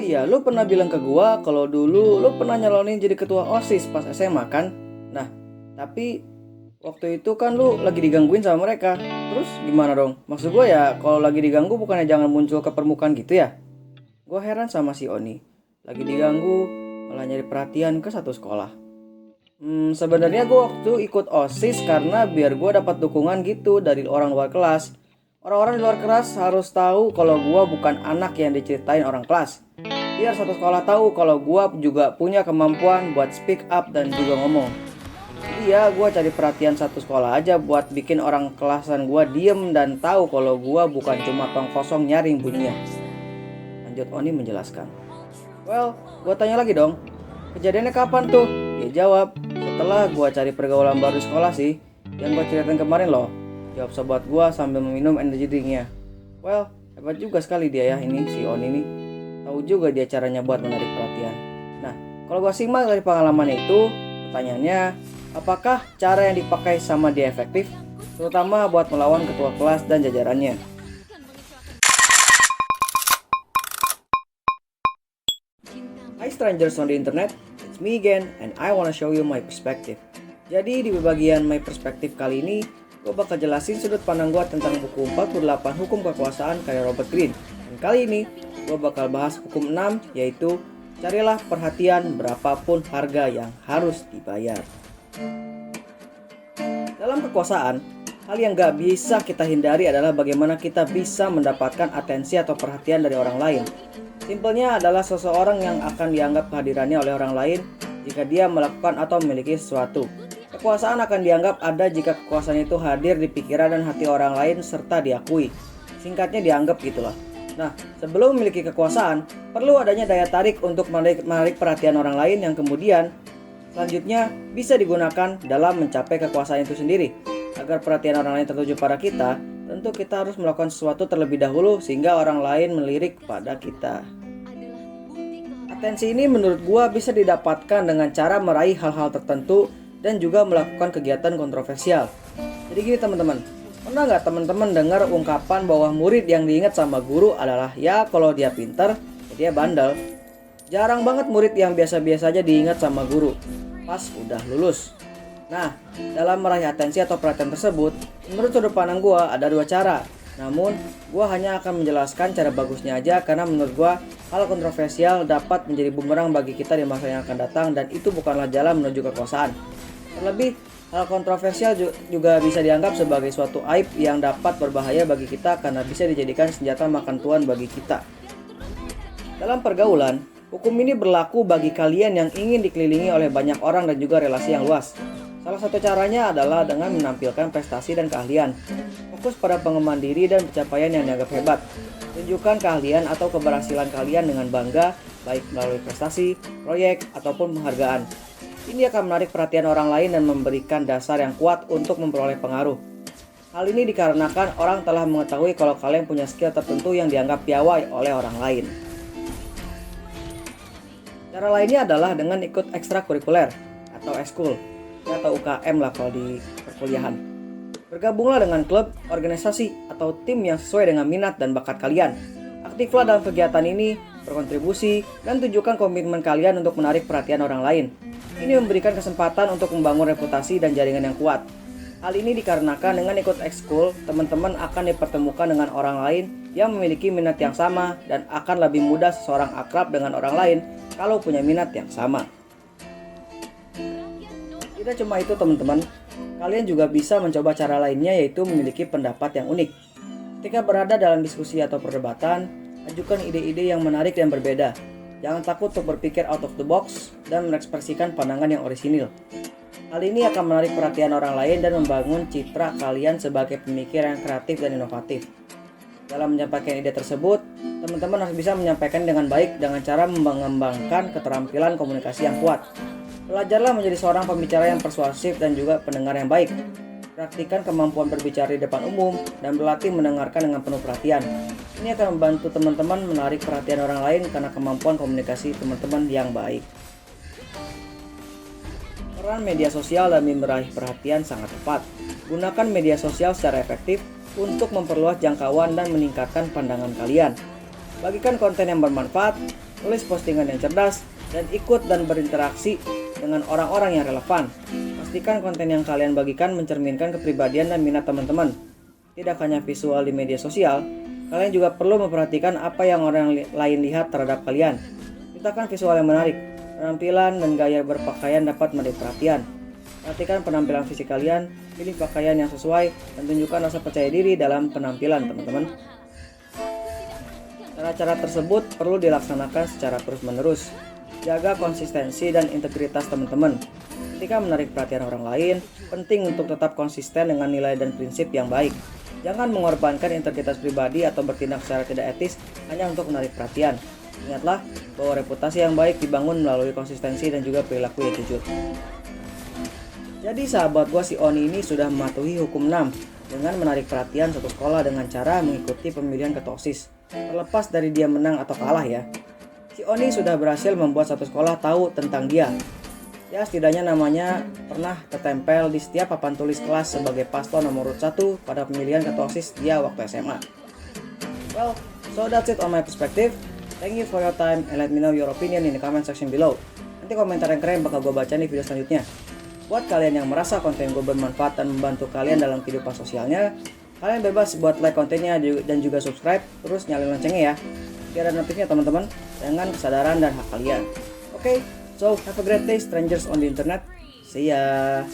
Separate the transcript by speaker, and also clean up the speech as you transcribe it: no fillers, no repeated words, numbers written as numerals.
Speaker 1: Oh iya, lu pernah bilang ke gua kalau dulu lu pernah nyalonin jadi ketua OSIS pas SMA kan? Nah, tapi waktu itu kan lu lagi digangguin sama mereka. Terus gimana dong? Maksud gua ya, kalau lagi diganggu bukannya jangan muncul ke permukaan gitu ya? Gua heran sama si Oni. Lagi diganggu, malah nyari perhatian ke satu sekolah. Sebenarnya gue waktu ikut OSIS karena biar gue dapat dukungan gitu dari orang luar kelas. Orang-orang di luar kelas harus tahu kalau gue bukan anak yang diceritain orang kelas. Biar satu sekolah tahu kalau gue juga punya kemampuan buat speak up dan juga ngomong. Jadi ya gue cari perhatian satu sekolah aja buat bikin orang kelasan gue diem dan tahu kalau gue bukan cuma tong kosong nyaring bunyinya. Lanjut Oni menjelaskan. Well, gue tanya lagi dong. Kejadiannya kapan tuh? Dia jawab, setelah gue cari pergaulan baru di sekolah sih. Yang gue ceritain kemarin loh. Jawab sobat gue sambil meminum energy drinknya. Well, hebat juga sekali dia ya ini, si On ini. Tahu juga dia caranya buat menarik perhatian. Nah, kalau gue simak dari pengalaman itu, pertanyaannya, apakah cara yang dipakai sama dia efektif? Terutama buat melawan ketua kelas dan jajarannya. Hi strangers on the internet, it's me again and I wanna show you my perspective. Jadi di bagian my perspective kali ini, gue bakal jelasin sudut pandang gue tentang buku 48 Hukum Kekuasaan karya Robert Greene. Dan kali ini, gue bakal bahas hukum 6 yaitu carilah perhatian berapapun harga yang harus dibayar. Dalam kekuasaan, hal yang gak bisa kita hindari adalah bagaimana kita bisa mendapatkan atensi atau perhatian dari orang lain. Simpelnya adalah seseorang yang akan dianggap kehadirannya oleh orang lain jika dia melakukan atau memiliki sesuatu. Kekuasaan akan dianggap ada jika kekuasaan itu hadir di pikiran dan hati orang lain serta diakui. Singkatnya dianggap gitulah. Nah, sebelum memiliki kekuasaan, perlu adanya daya tarik untuk menarik perhatian orang lain yang kemudian selanjutnya bisa digunakan dalam mencapai kekuasaan itu sendiri. Agar perhatian orang lain tertuju pada kita, tentu kita harus melakukan sesuatu terlebih dahulu sehingga orang lain melirik pada kita. Atensi ini menurut gua bisa didapatkan dengan cara meraih hal-hal tertentu dan juga melakukan kegiatan kontroversial. Jadi gini teman-teman, pernah nggak teman-teman dengar ungkapan bahwa murid yang diingat sama guru adalah ya kalau dia pintar, ya dia bandel. Jarang banget murid yang biasa-biasa aja diingat sama guru pas udah lulus. Nah, dalam meraih atensi atau perhatian tersebut, menurut sudut pandang gue ada dua cara. Namun, gue hanya akan menjelaskan cara bagusnya aja karena menurut gue hal kontroversial dapat menjadi bumerang bagi kita di masa yang akan datang dan itu bukanlah jalan menuju kekuasaan. Terlebih, hal kontroversial juga bisa dianggap sebagai suatu aib yang dapat berbahaya bagi kita karena bisa dijadikan senjata makan tuan bagi kita. Dalam pergaulan, hukum ini berlaku bagi kalian yang ingin dikelilingi oleh banyak orang dan juga relasi yang luas. Salah satu caranya adalah dengan menampilkan prestasi dan keahlian. Fokus pada pengembangan diri dan pencapaian yang dianggap hebat. Tunjukkan keahlian atau keberhasilan kalian dengan bangga, baik melalui prestasi, proyek, ataupun penghargaan. Ini akan menarik perhatian orang lain dan memberikan dasar yang kuat untuk memperoleh pengaruh. Hal ini dikarenakan orang telah mengetahui kalau kalian punya skill tertentu yang dianggap piawai oleh orang lain. Cara lainnya adalah dengan ikut ekstrakurikuler atau ekskul atau UKM lah kalau di perkuliahan. Bergabunglah dengan klub, organisasi, atau tim yang sesuai dengan minat dan bakat kalian. Aktiflah dalam kegiatan ini, berkontribusi, dan tunjukkan komitmen kalian untuk menarik perhatian orang lain. Ini memberikan kesempatan untuk membangun reputasi dan jaringan yang kuat. Hal ini dikarenakan dengan ikut ekskul, teman-teman akan dipertemukan dengan orang lain yang memiliki minat yang sama dan akan lebih mudah seseorang akrab dengan orang lain kalau punya minat yang sama. Tidak cuma itu teman-teman, kalian juga bisa mencoba cara lainnya yaitu memiliki pendapat yang unik. Ketika berada dalam diskusi atau perdebatan, ajukan ide-ide yang menarik dan berbeda. Jangan takut untuk berpikir out of the box dan mengekspresikan pandangan yang orisinil. Hal ini akan menarik perhatian orang lain dan membangun citra kalian sebagai pemikir yang kreatif dan inovatif. Dalam menyampaikan ide tersebut, teman-teman harus bisa menyampaikan dengan baik dengan cara mengembangkan keterampilan komunikasi yang kuat. Belajarlah menjadi seorang pembicara yang persuasif dan juga pendengar yang baik. Praktikan kemampuan berbicara di depan umum dan berlatih mendengarkan dengan penuh perhatian. Ini akan membantu teman-teman menarik perhatian orang lain karena kemampuan komunikasi teman-teman yang baik. Peran media sosial dalam meraih perhatian sangat tepat. Gunakan media sosial secara efektif untuk memperluas jangkauan dan meningkatkan pandangan kalian. Bagikan konten yang bermanfaat, tulis postingan yang cerdas, dan ikut dan berinteraksi dengan orang-orang yang relevan. Pastikan konten yang kalian bagikan mencerminkan kepribadian dan minat teman-teman. Tidak hanya visual di media sosial, kalian juga perlu memperhatikan apa yang orang lain lihat terhadap kalian. Ciptakan visual yang menarik, penampilan dan gaya berpakaian dapat menarik perhatian. Perhatikan penampilan fisik kalian, pilih pakaian yang sesuai, dan tunjukkan rasa percaya diri dalam penampilan teman-teman. Cara-cara tersebut perlu dilaksanakan secara terus-menerus. Jaga konsistensi dan integritas teman-teman. Ketika menarik perhatian orang lain, penting untuk tetap konsisten dengan nilai dan prinsip yang baik. Jangan mengorbankan integritas pribadi atau bertindak secara tidak etis hanya untuk menarik perhatian. Ingatlah bahwa reputasi yang baik dibangun melalui konsistensi dan juga perilaku yang jujur. Jadi sahabat gua si Oni ini sudah mematuhi hukum 6 dengan menarik perhatian satu sekolah dengan cara mengikuti pemilihan ketua OSIS. Terlepas dari dia menang atau kalah ya. Si Oni sudah berhasil membuat satu sekolah tahu tentang dia. Ya setidaknya namanya pernah tertempel di setiap papan tulis kelas sebagai paslon nomor 1 pada pemilihan ketua OSIS dia waktu SMA. Well, so that's it on my perspective. Thank you for your time and let me know your opinion in the comment section below. Nanti komentar yang keren bakal gue baca di video selanjutnya. Buat kalian yang merasa konten gue bermanfaat dan membantu kalian dalam kehidupan sosialnya, kalian bebas buat like kontennya dan juga subscribe, terus nyalain loncengnya ya, biar ada notifnya teman-teman, dengan kesadaran dan hak kalian. Okay, so have a great day strangers on the internet. See ya.